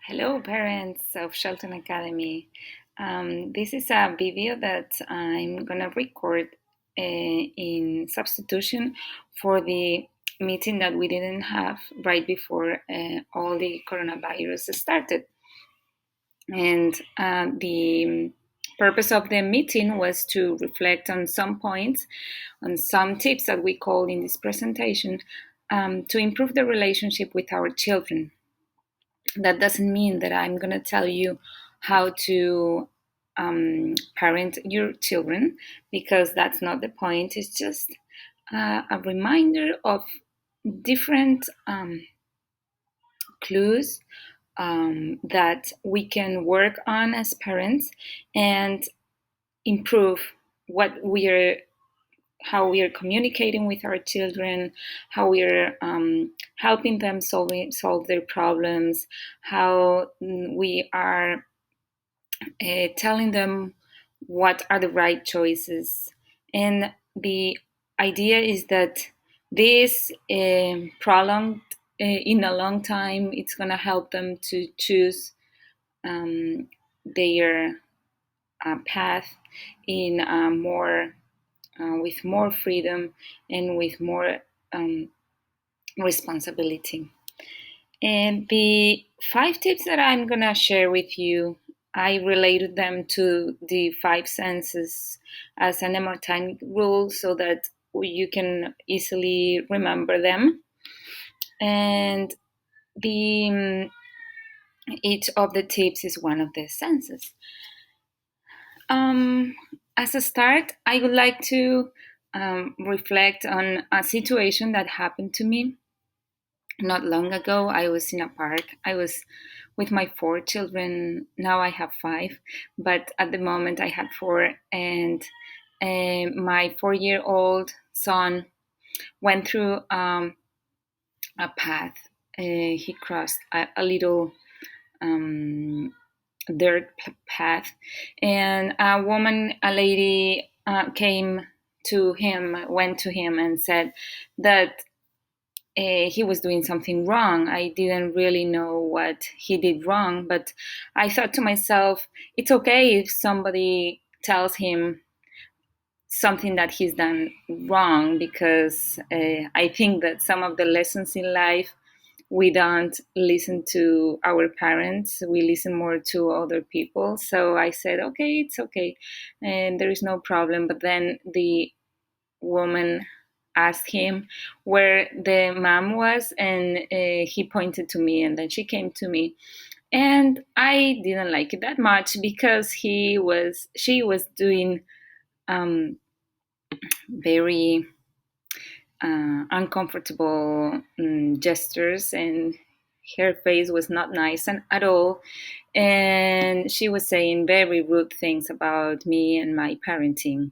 Hello, parents of Shelton Academy. This is a video that I'm gonna record in substitution for the meeting that we didn't have right before all the coronavirus started. And the purpose of the meeting was to reflect on some points, on some tips that we call in this presentation to improve the relationship with our children. That doesn't mean that I'm going to tell you how to parent your children, because that's not the point. It's just a reminder of different clues that we can work on as parents and improve what we are how we are communicating with our children, how we are helping them solve their problems, how we are telling them what are the right choices. And the idea is that this prolonged in a long time, it's going to help them to choose their path in more with more freedom and with more responsibility. And the 5 tips that I'm gonna share with you, I related them to the 5 senses as an mnemonic rule so that you can easily remember them. And the each of the tips is one of the senses. As a start, I would like to reflect on a situation that happened to me not long ago. I was in a park. I was with my 4 children. Now I have 5, but at the moment I had 4, and my 4-year-old son went through a path. He crossed a little dirt path, and a lady went to him and said that he was doing something wrong. I didn't really know what he did wrong, but I thought to myself, it's okay if somebody tells him something that he's done wrong, because I think that some of the lessons in life, we don't listen to our parents, we listen more to other people. So I said, okay, it's okay, and there is no problem. But then the woman asked him where the mom was, and he pointed to me, and then she came to me, and I didn't like it that much because she was doing very uncomfortable gestures, and her face was not nice at all, and she was saying very rude things about me and my parenting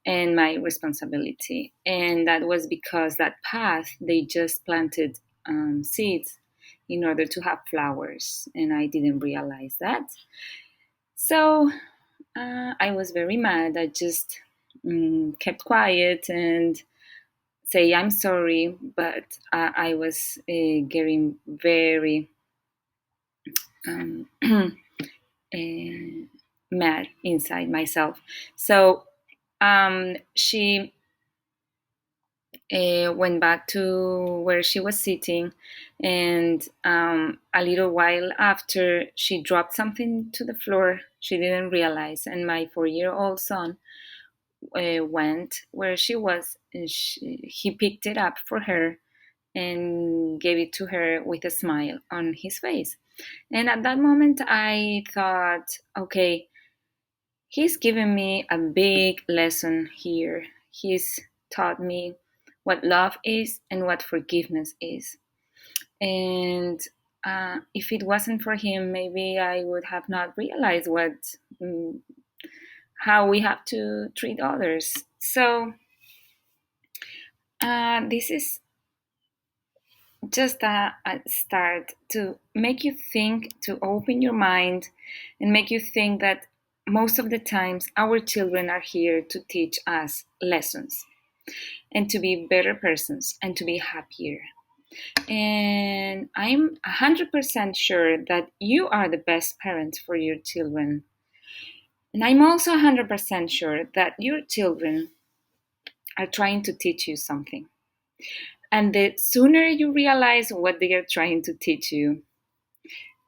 and my responsibility. And that was because that path, they just planted seeds in order to have flowers, and I didn't realize that. So I was very mad. I just kept quiet and say I'm sorry, but I was getting very um, mad inside myself. So she went back to where she was sitting, and a little while after, she dropped something to the floor. She didn't realize, and my 4-year-old son went where she was, and he picked it up for her and gave it to her with a smile on his face. And at that moment, I thought, okay, he's given me a big lesson here. He's taught me what love is and what forgiveness is. And if it wasn't for him, maybe I would have not realized how we have to treat others. So this is just a start to make you think, to open your mind, and make you think that most of the times our children are here to teach us lessons and to be better persons and to be happier. And I'm 100% sure that you are the best parent for your children. And I'm also 100% sure that your children are trying to teach you something. And the sooner you realize what they are trying to teach you,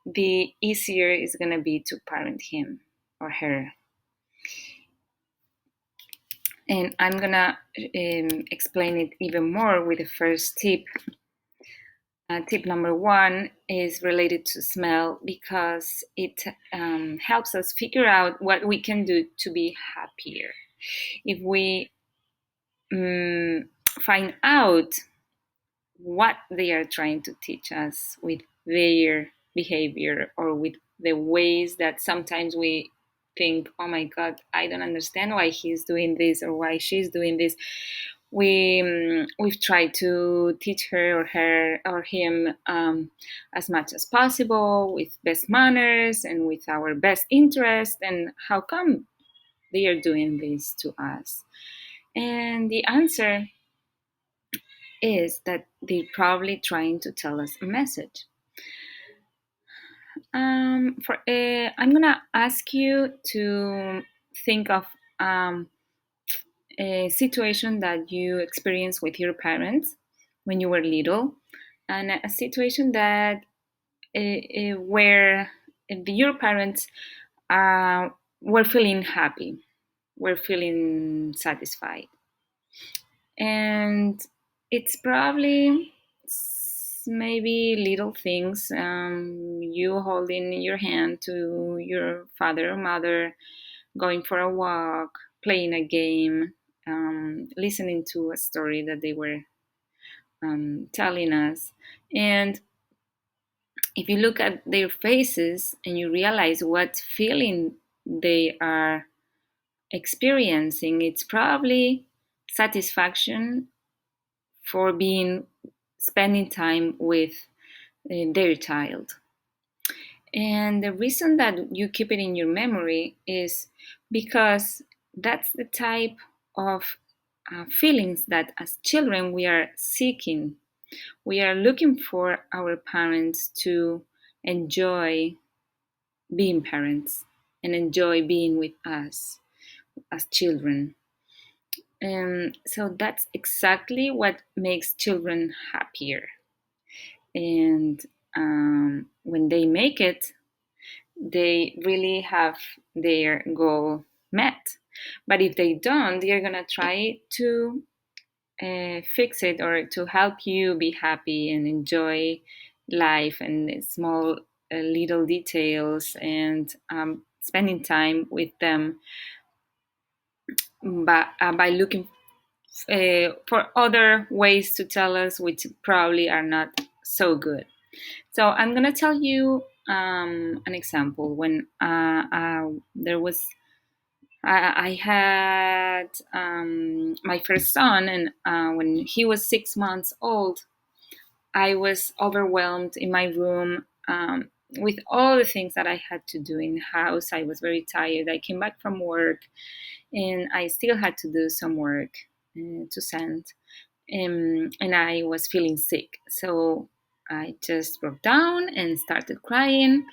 the easier it's going to be to parent him or her. And I'm going to explain it even more with the first tip. Tip number one is related to smell because it helps us figure out what we can do to be happier. If we find out what they are trying to teach us with their behavior or with the ways that sometimes we think, oh my God, I don't understand why he's doing this or why she's doing this. We've tried to teach her or him as much as possible with best manners and with our best interest. And how come they are doing this to us? And the answer is that they're probably trying to tell us a message. I'm gonna ask you to think of a situation that you experienced with your parents when you were little, and a situation that where your parents were feeling happy, were feeling satisfied, and it's probably maybe little things, you holding your hand to your father or mother, going for a walk, playing a game, listening to a story that they were telling us. And if you look at their faces and you realize what feeling they are experiencing, it's probably satisfaction for being spending time with their child. And the reason that you keep it in your memory is because that's the type of feelings that as children we are seeking. We are looking for our parents to enjoy being parents and enjoy being with us as children. So that's exactly what makes children happier. And when they make it, they really have their goal met. But if they don't, they're gonna try to fix it or to help you be happy and enjoy life and small little details and spending time with them by looking for other ways to tell us which probably are not so good. So I'm gonna tell you an example. When there was, I had my first son, and when he was 6 months old, I was overwhelmed in my room with all the things that I had to do in the house. I was very tired. I came back from work, and I still had to do some work to send. And I was feeling sick. So I just broke down and started crying.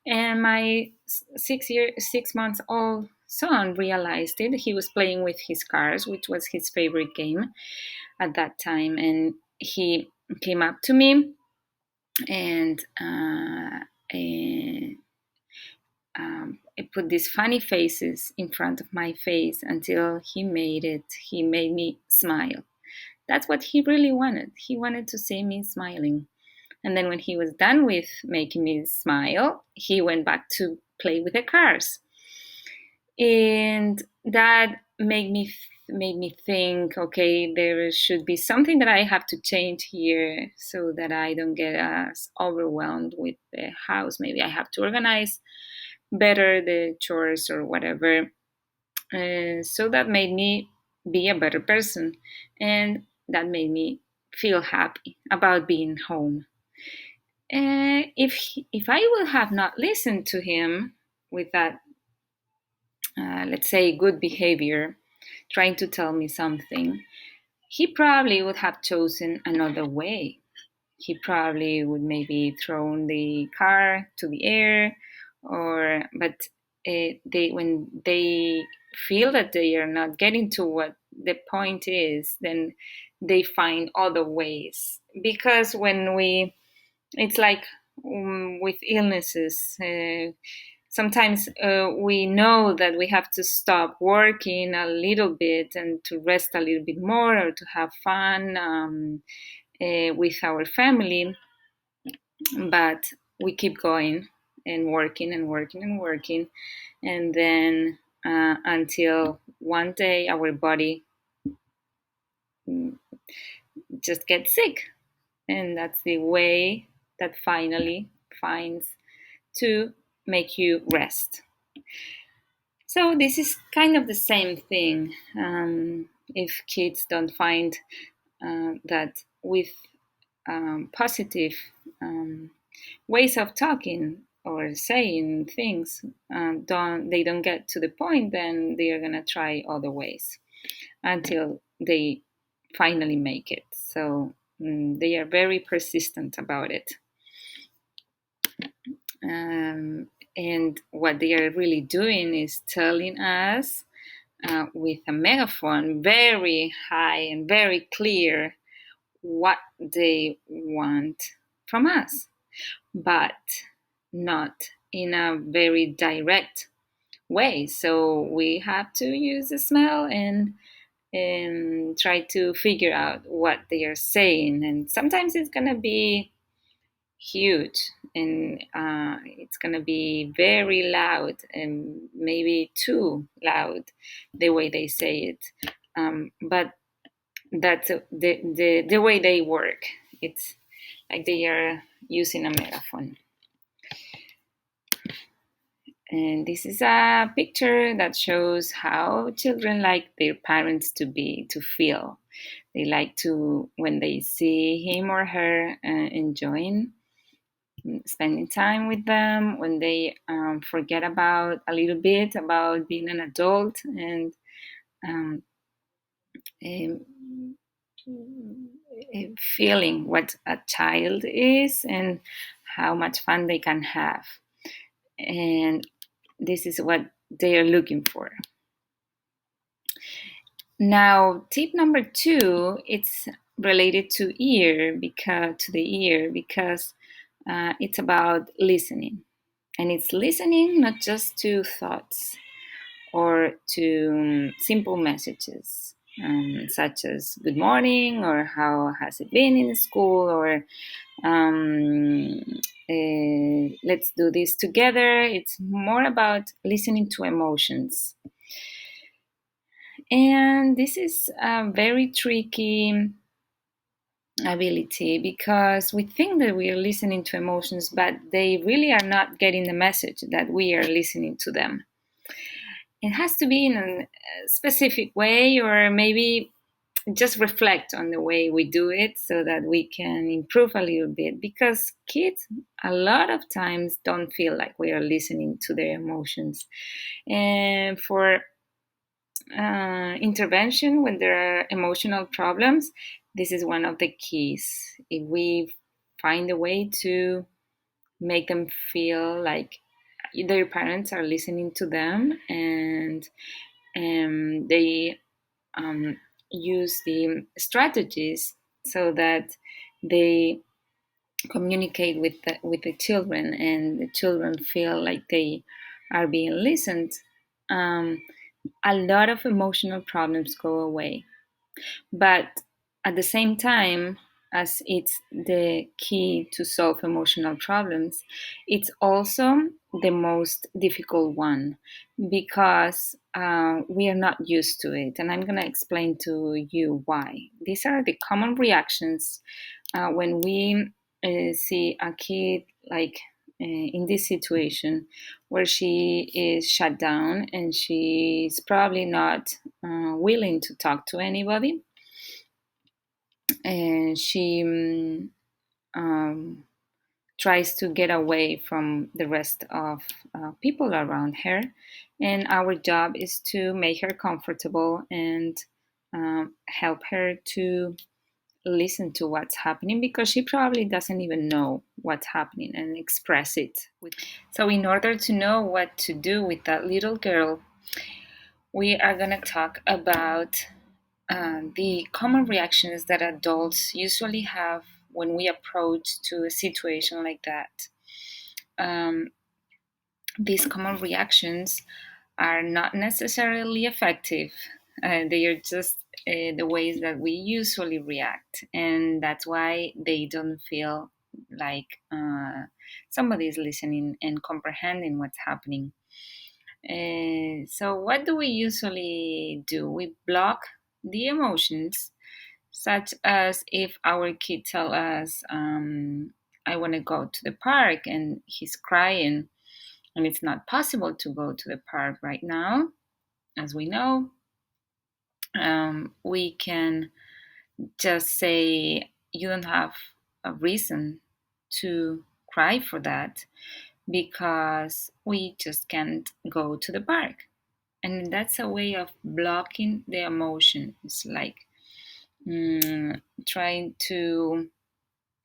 And my 6 months old son realized it. He was playing with his cars, which was his favorite game at that time. And he came up to me and it put these funny faces in front of my face until he made it. He made me smile. That's what he really wanted. He wanted to see me smiling. And then when he was done with making me smile, he went back to play with the cars. And that made me think, okay, there should be something that I have to change here so that I don't get as overwhelmed with the house. Maybe I have to organize better the chores or whatever. So that made me be a better person, and that made me feel happy about being home. If I would have not listened to him with that, let's say, good behavior, trying to tell me something, he probably would have chosen another way. he probably would maybe throw the car to the air, or but they when they feel that they are not getting to what the point is, then they find other ways. Because when we it's like with illnesses. Sometimes we know that we have to stop working a little bit and to rest a little bit more, or to have fun with our family, but we keep going and working and working and working, and then until one day our body mm, just gets sick, and that's the way that finally finds to make you rest. So this is kind of the same thing. If kids don't find that with positive um, ways of talking or saying things, don't get to the point, then they are gonna try other ways until they finally make it. So they are very persistent about it. Um, and what they are really doing is telling us with a megaphone, very high and very clear, what they want from us, but not in a very direct way. So we have to use the smell and try to figure out what they are saying. And sometimes it's going to be huge, and it's going to be very loud, and maybe too loud the way they say it. But that's the way they work. It's like they are using a megaphone. And this is a picture that shows how children like their parents to feel. They like to, when they see him or her enjoying spending time with them, when they forget about a little bit about being an adult, and um, um, feeling what a child is and how much fun they can have. And this is what they are looking for. Now, tip number 2, it's related to the ear, because it's about listening. And it's listening not just to thoughts or to simple messages, such as good morning, or how has it been in school, or let's do this together. It's more about listening to emotions. And this is a very tricky ability, because we think that we are listening to emotions, but they really are not getting the message that we are listening to them. It has to be in a specific way, or maybe just reflect on the way we do it so that we can improve a little bit, because kids a lot of times don't feel like we are listening to their emotions. And for intervention when there are emotional problems, this is one of the keys. If we find a way to make them feel like their parents are listening to them, and they use the strategies so that they communicate with the children, and the children feel like they are being listened, um, a lot of emotional problems go away. But at the same time, as it's the key to solve emotional problems, it's also the most difficult one, because we are not used to it. And I'm going to explain to you why. These are the common reactions when we see a kid like in this situation, where she is shut down and she's probably not willing to talk to anybody, and she um, tries to get away from the rest of people around her. And our job is to make her comfortable and help her to listen to what's happening because she probably doesn't even know what's happening and express it. So, in order to know what to do with that little girl, we are going to talk about the common reactions that adults usually have when we approach to a situation like that. Um, these common reactions are not necessarily effective. They are just the ways that we usually react, and that's why they don't feel like somebody is listening and comprehending what's happening. So, what do we usually do? We block the emotions, such as if our kid tell us, "I want to go to the park," and he's crying, and it's not possible to go to the park right now, as we know. We can just say, "You don't have a reason to cry for that because we just can't go to the park." And that's a way of blocking the emotion. It's like trying to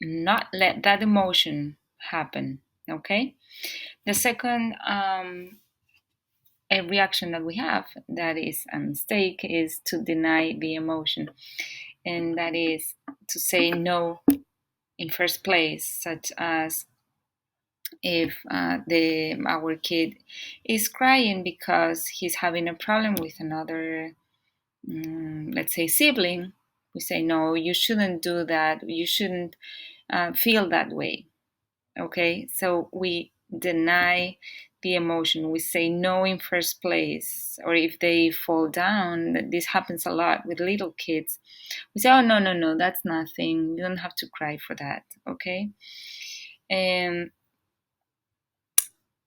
not let that emotion happen. Okay. The second a reaction that we have that is a mistake is to deny the emotion, and that is to say no in first place, such as if the our kid is crying because he's having a problem with another, let's say, sibling. We say, no, you shouldn't do that, you shouldn't feel that way. Okay, so we deny the emotion, we say no in first place. Or if they fall down, this happens a lot with little kids, we say, oh, no, no, no, that's nothing, you don't have to cry for that. Okay. And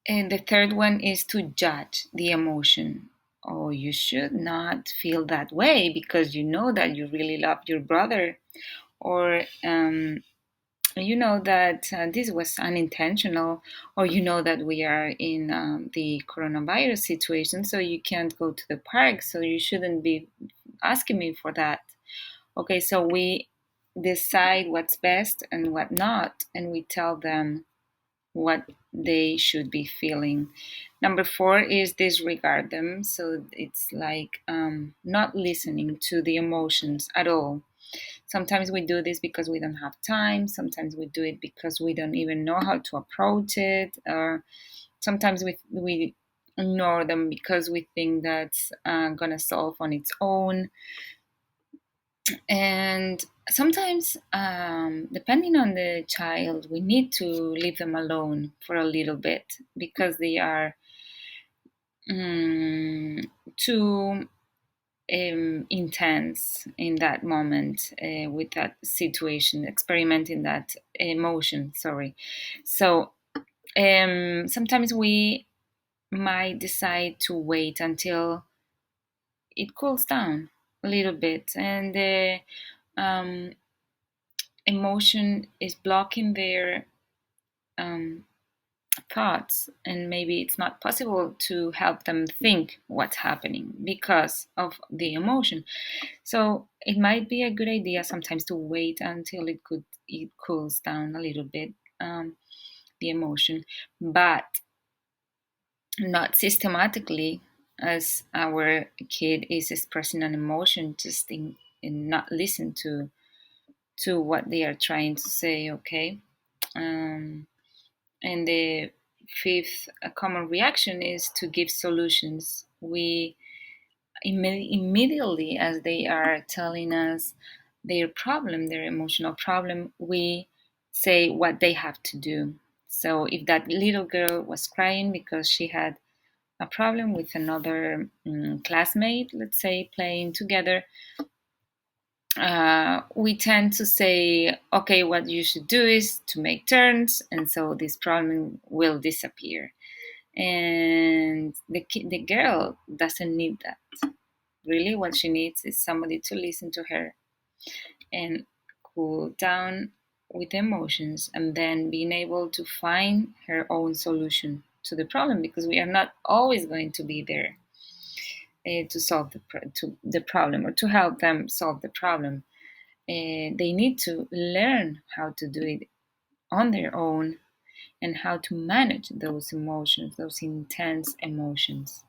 the third one is to judge the emotion. Oh, you should not feel that way because you know that you really love your brother, or you know that this was unintentional, or you know that we are in the coronavirus situation, so you can't go to the park, so you shouldn't be asking me for that. Okay, so we decide what's best and what not, and we tell them what they should be feeling. Number four is disregard them. So it's like not listening to the emotions at all. Sometimes we do this because we don't have time. Sometimes we do it because we don't even know how to approach it. Or sometimes we ignore them because we think that's going to solve on its own. And sometimes, depending on the child, we need to leave them alone for a little bit because they are too intense in that moment with that situation, experimenting that emotion. Sorry. So sometimes we might decide to wait until it cools down a little bit, and the um, emotion is blocking their um, thoughts, and maybe it's not possible to help them think what's happening because of the emotion. So it might be a good idea sometimes to wait until it cools down a little bit, the emotion, but not systematically, as our kid is expressing an emotion, just in not listen to what they are trying to say. Okay. And the fifth common reaction is to give solutions. We immediately, as they are telling us their problem, their emotional problem, we say what they have to do. So if that little girl was crying because she had a problem with another classmate, let's say, playing together, we tend to say, okay, what you should do is to make turns, and so this problem will disappear. And the girl doesn't need that. Really, what she needs is somebody to listen to her and cool down with emotions, and then being able to find her own solution to the problem, because we are not always going to be there to solve the problem or to help them solve the problem. they need to learn how to do it on their own and how to manage those emotions, those intense emotions.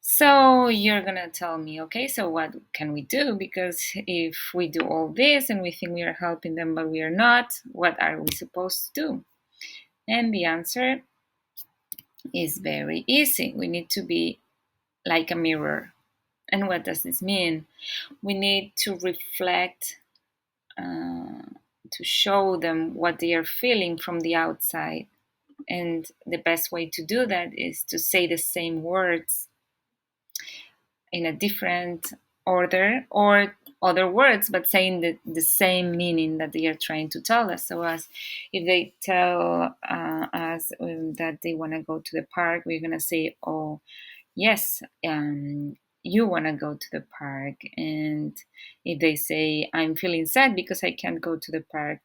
So you're gonna tell me, okay, so what can we do? Because if we do all this and we think we are helping them, but we are not, what are we supposed to do? And the answer is very easy. We need to be like a mirror. And what does this mean? We need to reflect, to show them what they are feeling from the outside. And the best way to do that is to say the same words in a different order or other words, but saying the same meaning that they are trying to tell us. So, as if they tell us that they want to go to the park, we're going to say, oh, yes, you want to go to the park. And if they say, I'm feeling sad because I can't go to the park,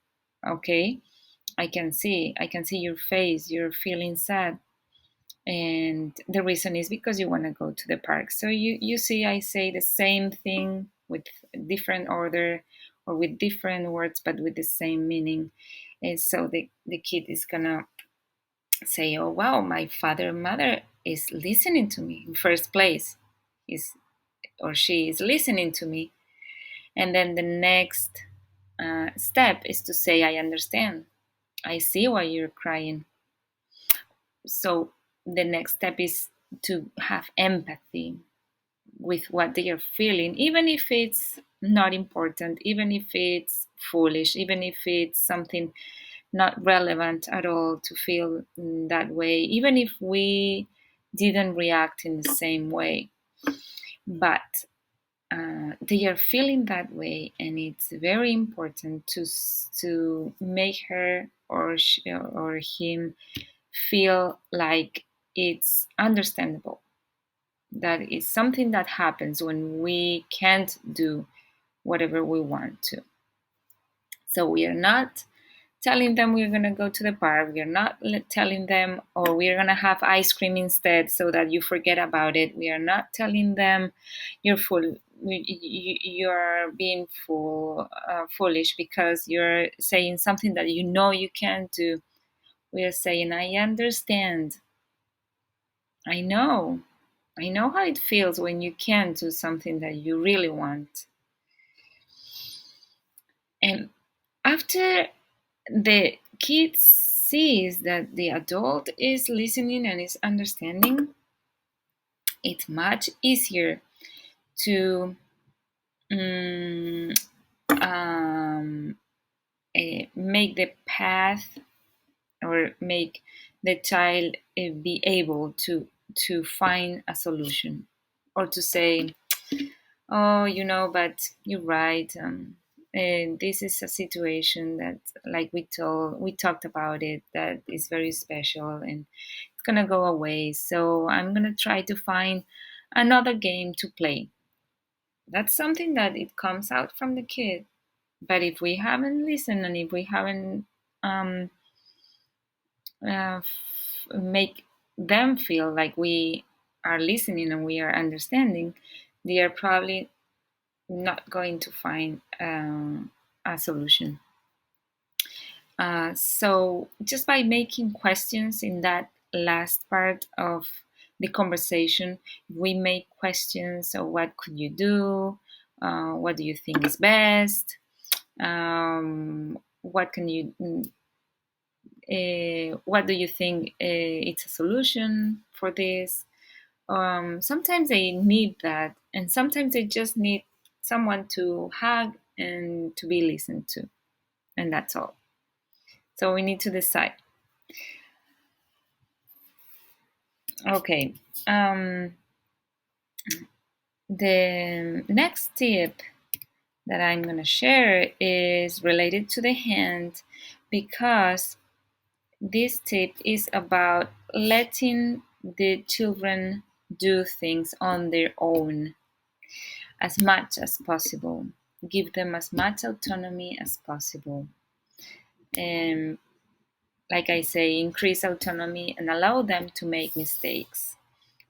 okay, I can see your face, you're feeling sad, and the reason is because you want to go to the park. So you see, I say the same thing with different order or with different words, but with the same meaning. And so the kid is gonna say, oh wow, my father and mother is listening to me. In first place, is or she is listening to me. And then the next step is to say, I understand, I see why you're crying. So the next step is to have empathy with what they are feeling, even if it's not important, even if it's foolish, even if it's something not relevant at all to feel that way, even if we didn't react in the same way. But they are feeling that way, and it's very important to make her or him feel like it's understandable, that is something that happens when we can't do whatever we want to. So we are not telling them we're going to go to the park. We are not telling them, or we're going to have ice cream instead so that you forget about it. We are not telling them you're full. You're being foolish because you're saying something that you know you can't do. We are saying, I understand. I know. I know how it feels when you can't do something that you really want. And after the kid sees that the adult is listening and is understanding, it's much easier to um, um, make the path or make the child be able to find a solution, or to say, oh, but you're right. And this is a situation that, like we talked about it, that is very special, and it's gonna go away. So I'm gonna try to find another game to play. That's something that it comes out from the kid. But if we haven't listened, and if we haven't um, make them feel like we are listening and we are understanding, they are probably not going to find a solution. So just by making questions in that last part of the conversation, we make questions of what could you do, what do you think is best, what do you think it's a solution for this. Sometimes they need that, and sometimes they just need someone to hug and to be listened to, and that's all. So we need to decide. Okay. The next tip that I'm going to share is related to the hand, because this tip is about letting the children do things on their own as much as possible. Give them as much autonomy as possible. And like I say, increase autonomy and allow them to make mistakes.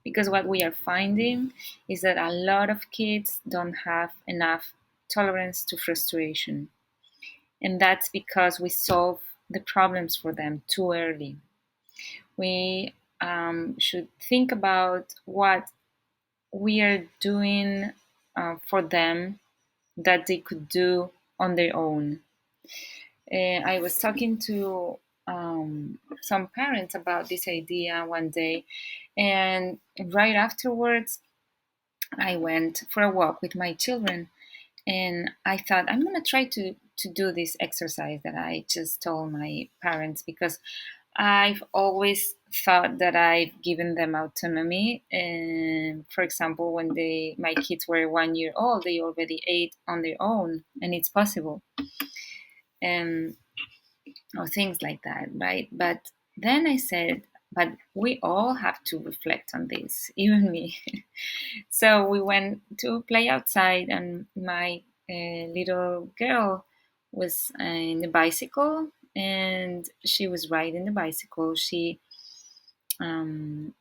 Because what we are finding is that a lot of kids don't have enough tolerance to frustration. And that's because we solve the problems for them too early. We should think about what we are doing for them that they could do on their own. I was talking to some parents about this idea one day, and right afterwards, I went for a walk with my children, and I thought I'm gonna try to do this exercise that I just told my parents because I've always thought that I've given them autonomy. And for example, when my kids were 1 year old, they already ate on their own, and it's possible. And or things like that, right? But then I said, but we all have to reflect on this, even me. So we went to play outside, and my little girl was in the bicycle, and she was riding the bicycle. She um,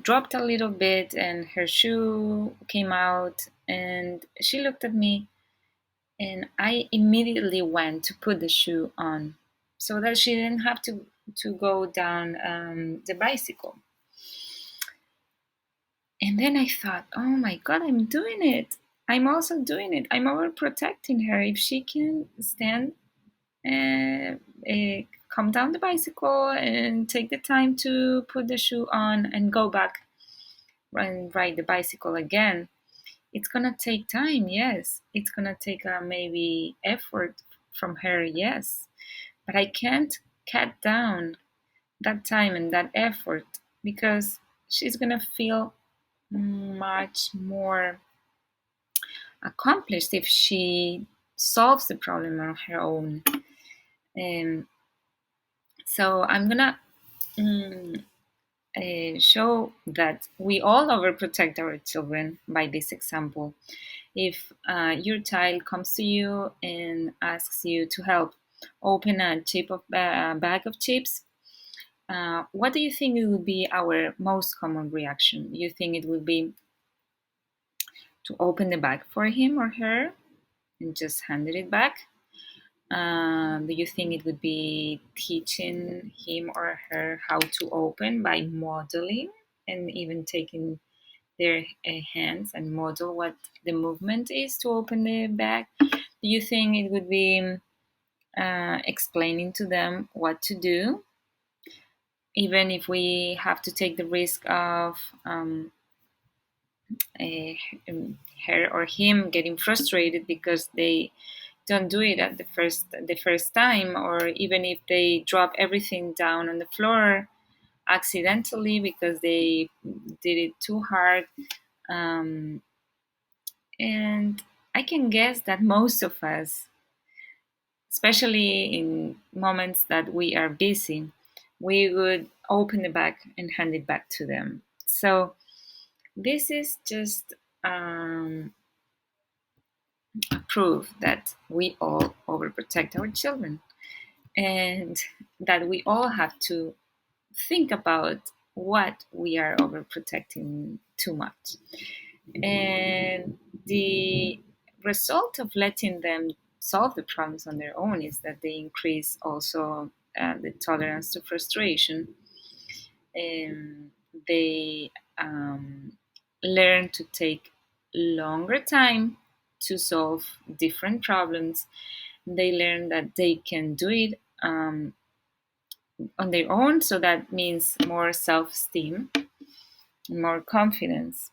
dropped a little bit, and her shoe came out, and she looked at me, and I immediately went to put the shoe on so that she didn't have to go down the bicycle. And then I thought, oh my God, I'm doing it. I'm also doing it. I'm overprotecting her. If she can stand, come down the bicycle and take the time to put the shoe on and go back and ride the bicycle again, it's gonna take time, yes. It's gonna take maybe effort from her, yes. But I can't cut down that time and that effort because she's gonna feel much more accomplished if she solves the problem on her own. Um, so I'm gonna mm, show that we all overprotect our children by this example. If your child comes to you and asks you to help open a bag of chips, what do you think it would be our most common reaction? You think it would be to open the bag for him or her and just handed it back? Do you think it would be teaching him or her how to open by modeling and even taking their hands and model what the movement is to open the bag? Do you think it would be explaining to them what to do, even if we have to take the risk of uh, her or him getting frustrated because they don't do it at the first time, or even if they drop everything down on the floor accidentally because they did it too hard. um, and I can guess that most of us, especially in moments that we are busy, we would open the bag and hand it back to them. So this is just proof that we all overprotect our children, and that we all have to think about what we are overprotecting too much. And the result of letting them solve the problems on their own is that they increase also the tolerance to frustration. And they learn to take longer time to solve different problems. They learn that they can do it on their own, so that means more self-esteem, more confidence.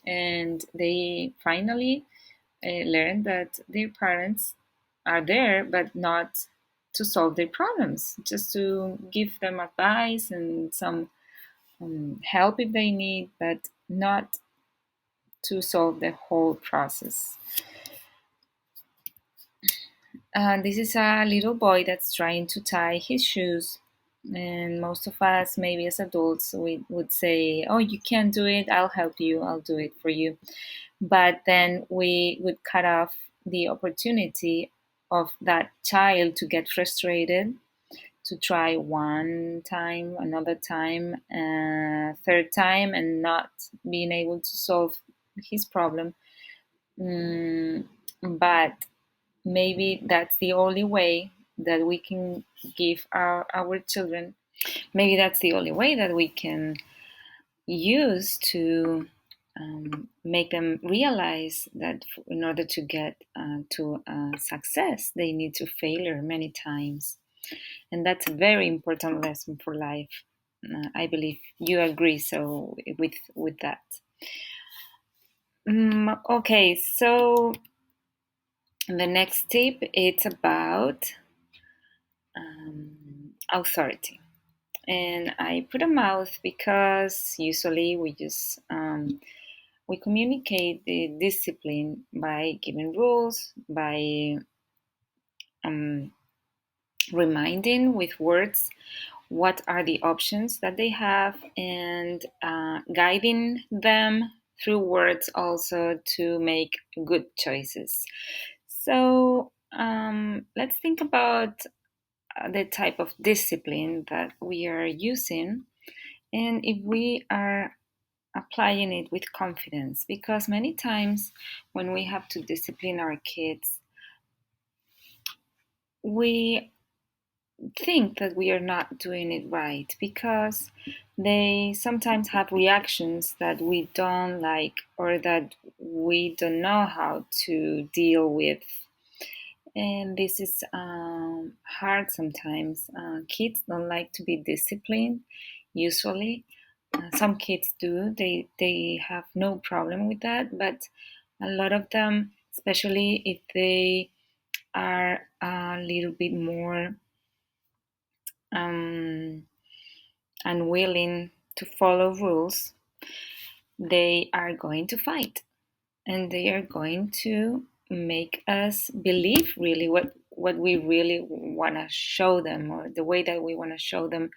And they finally learn that their parents are there, but not to solve their problems, just to give them advice and some help if they need, but not to solve the whole process. This is a little boy that's trying to tie his shoes. And most of us, maybe as adults, we would say, oh, you can't do it, I'll help you, I'll do it for you. But then we would cut off the opportunity of that child to get frustrated, to try one time, another time, third time, and not being able to solve his problem. Mm, but maybe that's the only way that we can give our children, maybe that's the only way that we can use to make them realize that in order to get to success, they need to failure many times. And that's a very important lesson for life. I believe you agree so with that. Okay, so the next tip it's about authority. And I put a mouth because usually we communicate the discipline by giving rules, by um, reminding with words what are the options that they have, and guiding them through words also to make good choices. So let's think about the type of discipline that we are using, and if we are applying it with confidence, because many times when we have to discipline our kids, we think that we are not doing it right because they sometimes have reactions that we don't like or that we don't know how to deal with. And this is hard sometimes. Kids don't like to be disciplined, usually. Some kids do, they have no problem with that, but a lot of them, especially if they are a little bit more um, unwilling to follow rules, they are going to fight and they are going to make us believe really what we really want to show them, or the way that we want to show them.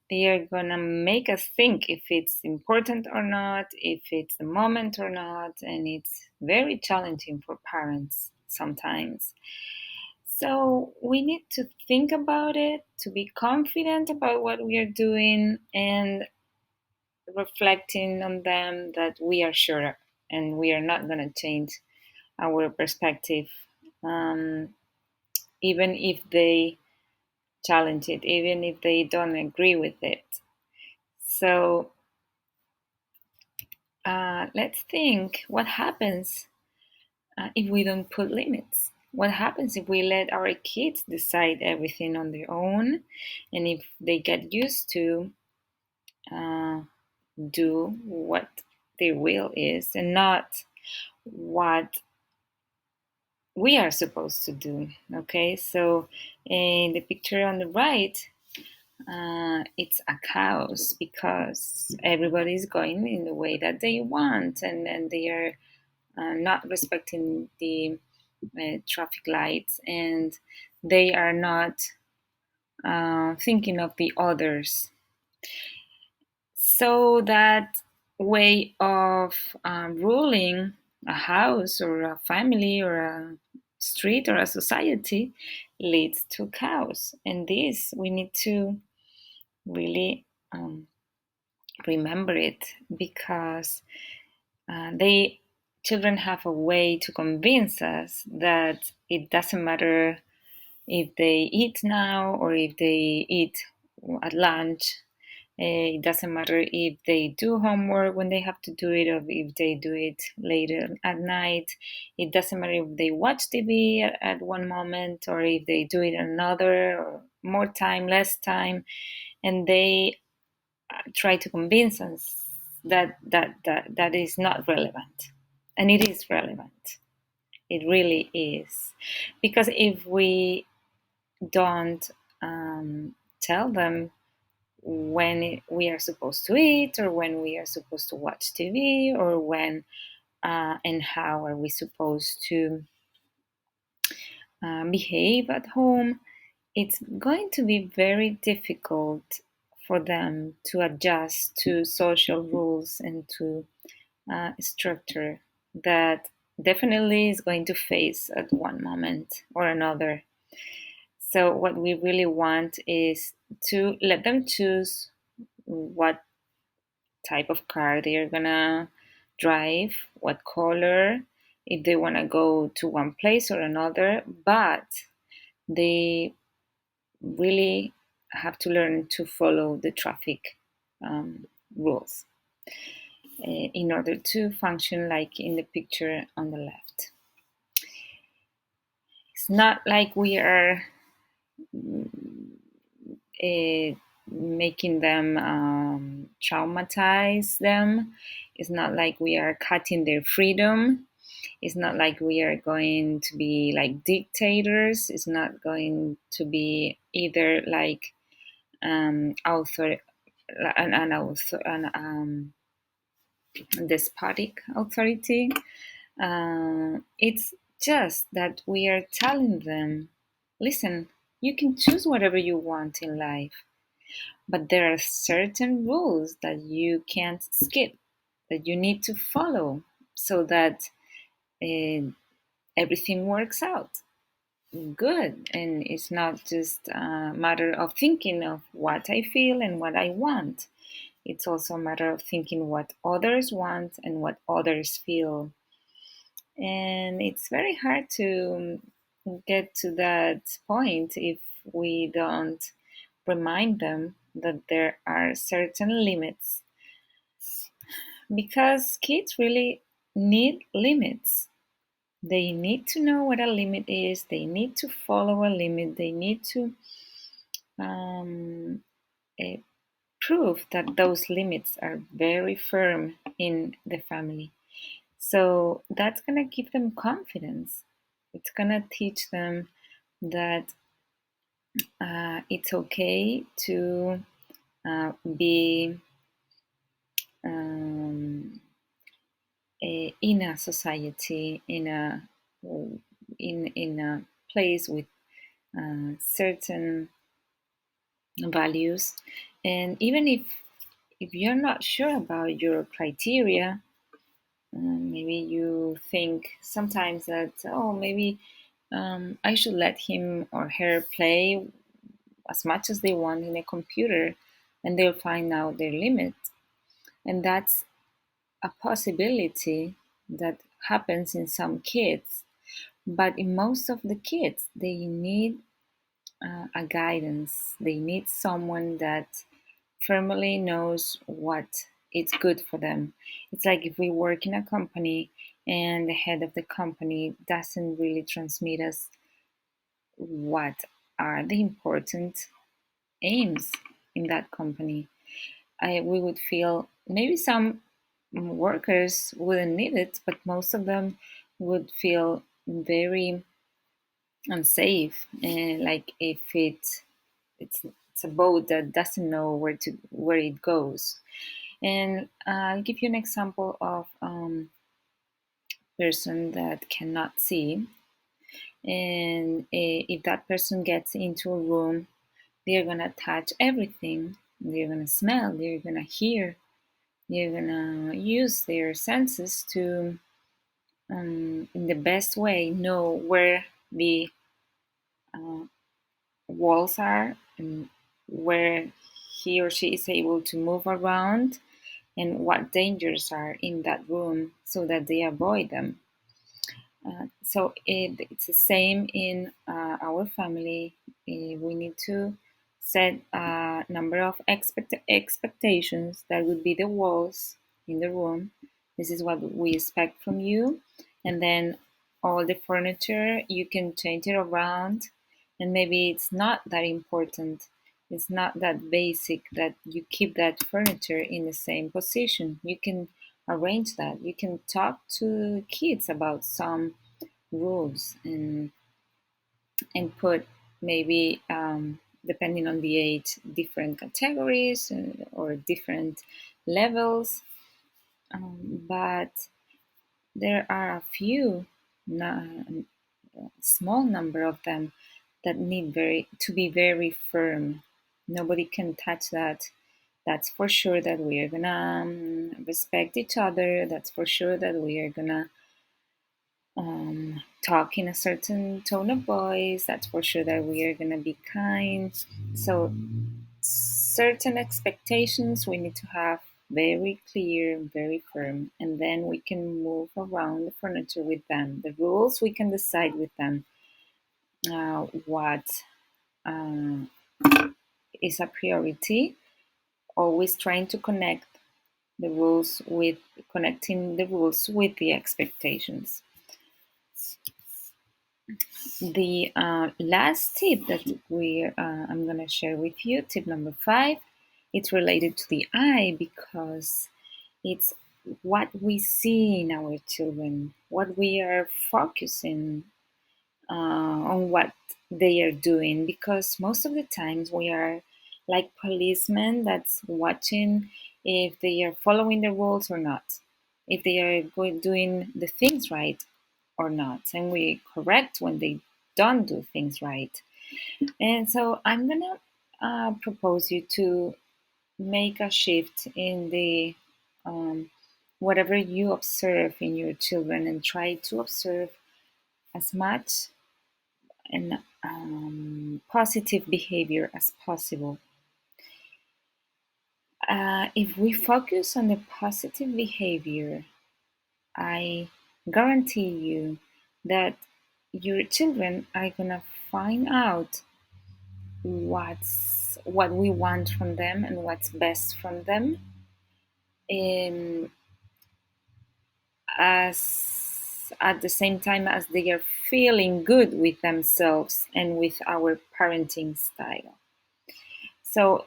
They are gonna make us think if it's important or not, if it's the moment or not, and it's very challenging for parents sometimes. So we need to think about it, to be confident about what we are doing, and reflecting on them that we are sure and we are not going to change our perspective, um, even if they challenge it, even if they don't agree with it. So let's think what happens if we don't put limits. What happens if we let our kids decide everything on their own, and if they get used to uh, do what their will is and not what we are supposed to do? Okay, so in the picture on the right, it's a chaos because everybody is going in the way that they want, and they are not respecting the traffic lights, and they are not thinking of the others. So that way of ruling a house or a family or a street or a society leads to chaos. And this, we need to really remember it, because they children have a way to convince us that it doesn't matter if they eat now or if they eat at lunch. It doesn't matter if they do homework when they have to do it or if they do it later at night. It doesn't matter if they watch TV at one moment or if they do it another, or more time, less time. And they try to convince us that is not relevant. And it is relevant. It really is. Because if we don't tell them when we are supposed to eat, or when we are supposed to watch TV, or when and how are we supposed to behave at home, it's going to be very difficult for them to adjust to social rules and to structure that definitely is going to face at one moment or another. So, what we really want is to let them choose what type of car they are gonna drive, what color, if they want to go to one place or another, but they really have to learn to follow the traffic rules in order to function like in the picture on the left. It's not like we are making them traumatize them. It's not like we are cutting their freedom. It's not like we are going to be like dictators. It's not going to be either like author an despotic authority. It's just that we are telling them, listen, you can choose whatever you want in life, but there are certain rules that you can't skip, that you need to follow so that uh, everything works out good. And it's not just a matter of thinking of what I feel and what I want. It's also a matter of thinking what others want and what others feel. And it's very hard to get to that point if we don't remind them that there are certain limits, because kids really need limits. They need to know what a limit is, they need to follow a limit, they need to um, eh, prove that those limits are very firm in the family. So that's going to give them confidence. It's going to teach them that it's okay to be um, in a society, in a place with certain values, and even if you're not sure about your criteria, maybe you think sometimes that, oh, maybe I should let him or her play as much as they want in a computer, and they'll find out their limit. And that's a possibility that happens in some kids. But in most of the kids, they need a guidance. They need someone that firmly knows what is good for them. It's like if we work in a company and the head of the company doesn't really transmit us what are the important aims in that company. We would feel, maybe some workers wouldn't need it, but most of them would feel very unsafe. Like if it's a boat that doesn't know where it goes. And I'll give you an example of person that cannot see. And if that person gets into a room, they're gonna touch everything. They're gonna smell. They're gonna hear. They're gonna use their senses to, in the best way, know where the uh, walls are and where he or she is able to move around and what dangers are in that room so that they avoid them. So it's the same in our family. We need to set a number of expectations that would be the walls in the room. This is what we expect from you. And then all the furniture, you can change it around. And maybe it's not that important. It's not that basic that you keep that furniture in the same position. You can arrange that. You can talk to kids about some rules and put maybe depending on the age different categories or different levels, but there are a few, small number of them that need very to be very firm. Nobody can touch that. That's for sure that we are gonna respect each other. That's for sure that we are gonna talk in a certain tone of voice. That's for sure that we are going to be kind. So, certain expectations we need to have very clear, very firm, and then we can move around the furniture with them. The rules, we can decide with them what uh, is a priority, always trying to connecting the rules with the expectations. The last tip that I'm going to share with you, tip number 5, it's related to the eye because it's what we see in our children, what we are focusing on what they are doing, because most of the times we are like policemen that's watching if they are following the rules or not, if they are doing the things right or not, and we correct when they don't do things right. And so I'm gonna propose you to make a shift in the um, whatever you observe in your children, and try to observe as much and positive behavior as possible. If we focus on the positive behavior, I guarantee you that your children are gonna find out what we want from them and what's best from them, um, as at the same time as they are feeling good with themselves and with our parenting style. So,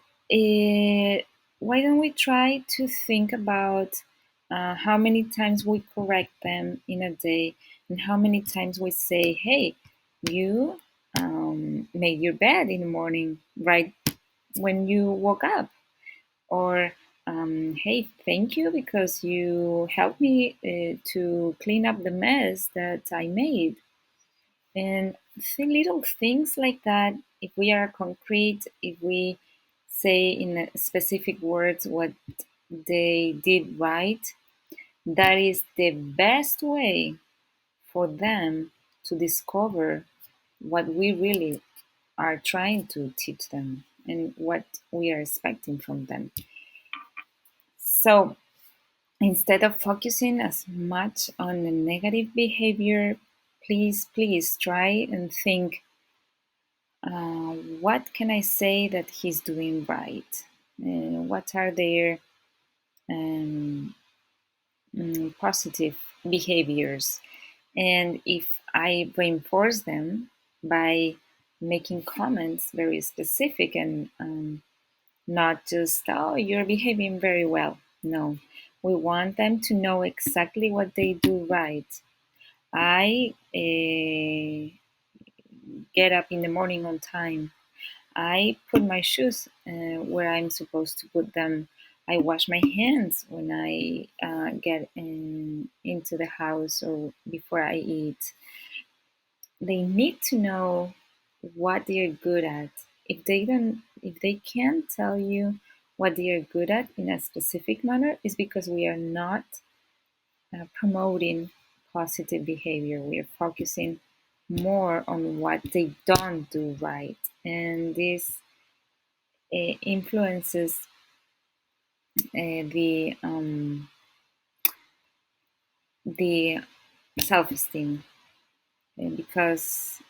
why don't we try to think about how many times we correct them in a day, and how many times we say, "Hey, you made your bed in the morning right when you woke up," or "Hey, thank you because you helped me to clean up the mess that I made." And little things like that, if we are concrete, if we say in specific words what they did right, that is the best way for them to discover what we really are trying to teach them and what we are expecting from them. So instead of focusing as much on the negative behavior, please try and think, what can I say that he's doing right? What are their um, positive behaviors? And if I reinforce them by making comments very specific and not just, "Oh, you're behaving very well." No, we want them to know exactly what they do right. I get up in the morning on time. I put my shoes where I'm supposed to put them. I wash my hands when I get into the house or before I eat. They need to know what they are good at. If they can't tell you what they are good at in a specific manner, is because we are not promoting positive behavior. We are focusing more on what they don't do right, and this influences the self-esteem, because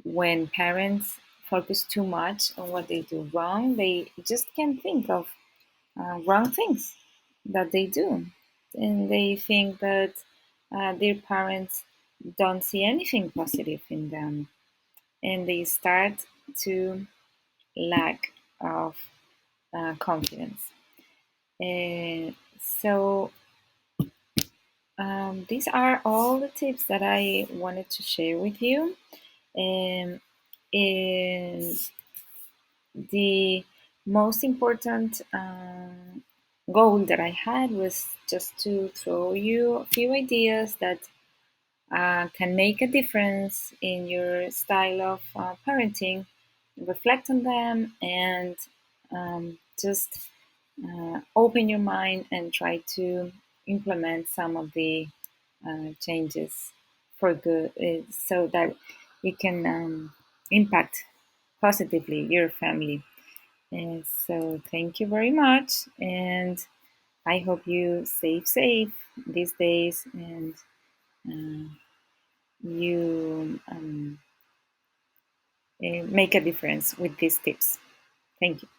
when parents focus too much on what they do wrong, they just can't think of wrong things that they do, and they think that their parents don't see anything positive in them, and they start to lack of confidence. So these are all the tips that I wanted to share with you. Um, and the most important goal that I had was just to throw you a few ideas that can make a difference in your style of parenting. Reflect on them and just open your mind and try to implement some of the changes for good, so that you can impact positively your family. And so thank you very much, and I hope you stay safe these days, and uh, you make a difference with these tips. Thank you.